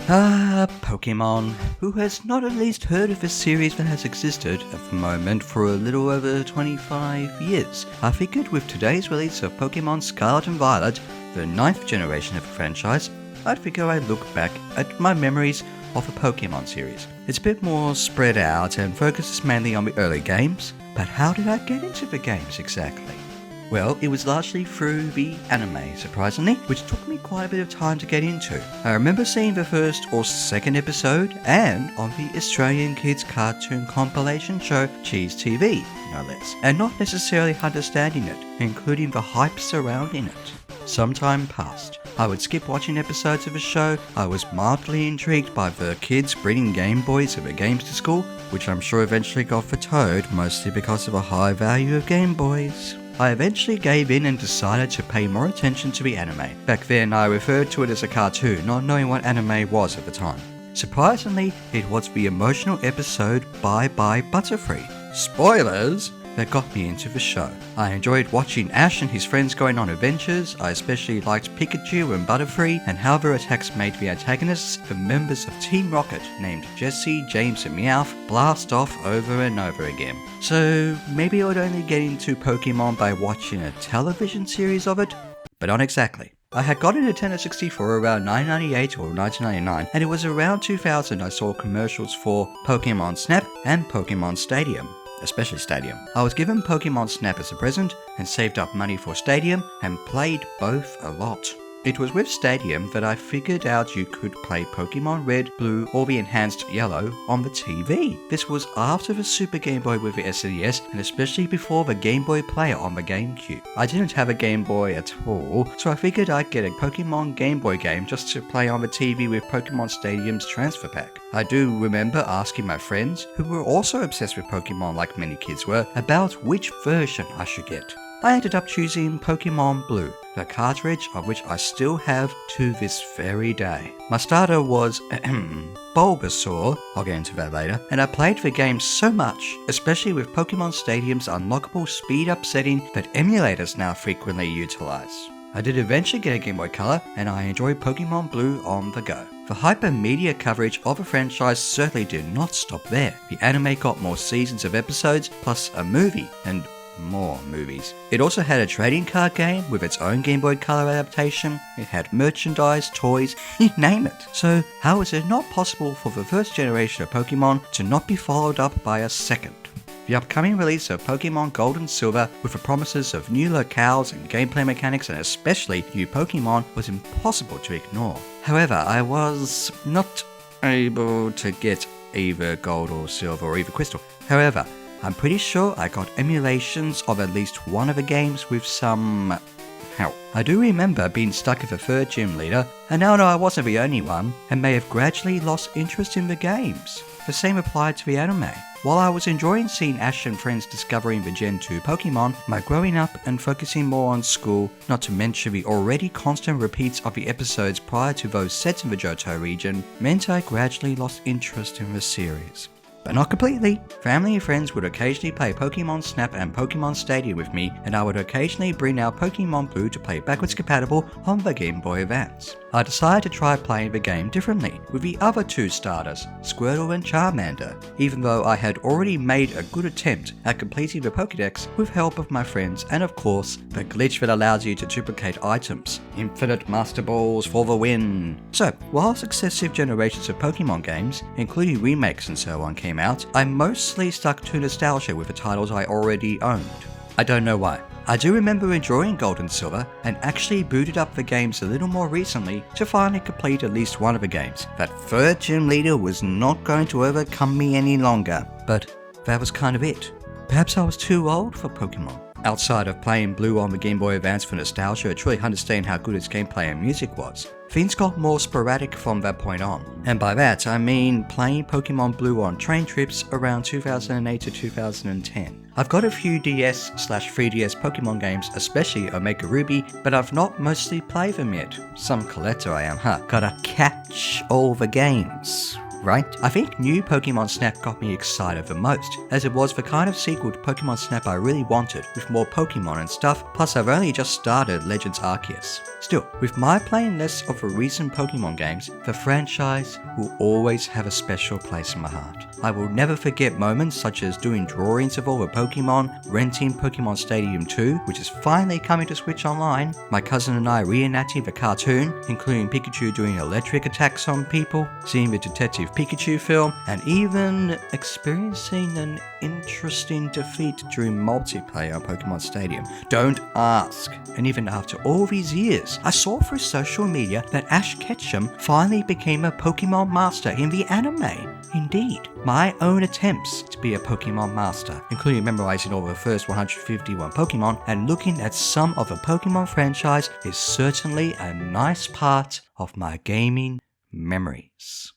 Pokemon. Who has not at least heard of a series that has existed at the moment for a little over 25 years? I figured with today's release of Pokemon Scarlet and Violet, the 9th generation of the franchise, I'd figure I'd look back at my memories of the Pokemon series. It's a bit more spread out and focuses mainly on the early games, but how did I get into the games exactly? Well, it was largely through the anime, surprisingly, which took me quite a bit of time to get into. I remember seeing the first or second episode, and on the Australian kids cartoon compilation show Cheese TV, no less, and not necessarily understanding it, including the hype surrounding it. Some time passed. I would skip watching episodes of the show. I was mildly intrigued by the kids bringing Game Boys and the games to school, which I'm sure eventually got vetoed, mostly because of the high value of Game Boys. I eventually gave in and decided to pay more attention to the anime. Back then, I referred to it as a cartoon, not knowing what anime was at the time. Surprisingly, it was the emotional episode Bye Bye Butterfree. Spoilers! That got me into the show. I enjoyed watching Ash and his friends going on adventures. I especially liked Pikachu and Butterfree and how their attacks made the antagonists, the members of Team Rocket named Jessie, James and Meowth, blast off over and over again. So maybe I would only get into Pokemon by watching a television series of it, but not exactly. I had got a Nintendo 64 around 1998 or 1999, and it was around 2000 I saw commercials for Pokemon Snap and Pokemon Stadium. Especially Stadium. I was given Pokemon Snap as a present and saved up money for Stadium and played both a lot. It was with Stadium that I figured out you could play Pokemon Red, Blue or the Enhanced Yellow on the TV. This was after the Super Game Boy with the SNES and especially before the Game Boy Player on the GameCube. I didn't have a Game Boy at all, so I figured I'd get a Pokemon Game Boy game just to play on the TV with Pokemon Stadium's transfer pack. I do remember asking my friends, who were also obsessed with Pokemon like many kids were, about which version I should get. I ended up choosing Pokemon Blue, the cartridge of which I still have to this very day. My starter was Bulbasaur, I'll get into that later, and I played the game so much, especially with Pokemon Stadium's unlockable speed-up setting that emulators now frequently utilize. I did eventually get a Game Boy Color, and I enjoyed Pokemon Blue on the go. The hype and media coverage of the franchise certainly did not stop there. The anime got more seasons of episodes, plus a movie, and more movies. It also had a trading card game with its own Game Boy Color adaptation. It had merchandise, toys, you name it. So how is it not possible for the first generation of Pokemon to not be followed up by a second? The upcoming release of Pokemon Gold and Silver, with the promises of new locales and gameplay mechanics and especially new Pokemon, was impossible to ignore. However, I was not able to get either Gold or Silver or even Crystal. However, I'm pretty sure I got emulations of at least one of the games with some help. I do remember being stuck with a third gym leader, and now I know I wasn't the only one, and may have gradually lost interest in the games. The same applied to the anime. While I was enjoying seeing Ash and friends discovering the Gen 2 Pokemon, my growing up and focusing more on school, not to mention the already constant repeats of the episodes prior to those set in the Johto region, meant I gradually lost interest in the series. But not completely. Family and friends would occasionally play Pokemon Snap and Pokemon Stadium with me, and I would occasionally bring out Pokemon Blue to play backwards compatible on the Game Boy Advance. I decided to try playing the game differently, with the other two starters, Squirtle and Charmander, even though I had already made a good attempt at completing the Pokédex with help of my friends and of course, the glitch that allows you to duplicate items. Infinite Master Balls for the win! So, while successive generations of Pokemon games, including remakes and so on, came out, I mostly stuck to nostalgia with the titles I already owned. I don't know why. I do remember enjoying Gold and Silver and actually booted up the games a little more recently to finally complete at least one of the games. That third gym leader was not going to overcome me any longer, but that was kind of it. Perhaps I was too old for Pokemon. Outside of playing Blue on the Game Boy Advance for nostalgia, I truly understand how good its gameplay and music was. Things got more sporadic from that point on. And by that, I mean playing Pokemon Blue on train trips around 2008 to 2010. I've got a few DS/3DS Pokemon games, especially Omega Ruby, but I've not mostly played them yet. Some collector I am, huh? Gotta catch all the games. right? I think new Pokemon Snap got me excited the most, as it was the kind of sequel to Pokemon Snap I really wanted, with more Pokemon and stuff, plus I've only just started Legends Arceus. Still, with my playing less of the recent Pokemon games, the franchise will always have a special place in my heart. I will never forget moments such as doing drawings of all the Pokemon, renting Pokemon Stadium 2, which is finally coming to Switch Online, my cousin and I reenacting the cartoon, including Pikachu doing electric attacks on people, seeing the Detective Pikachu film, and even experiencing an interesting defeat during multiplayer on Pokemon Stadium. Don't ask. And even after all these years, I saw through social media that Ash Ketchum finally became a Pokemon Master in the anime. Indeed, my own attempts to be a Pokemon Master, including memorizing all the first 151 Pokemon and looking at some of the Pokemon franchise, is certainly a nice part of my gaming memories.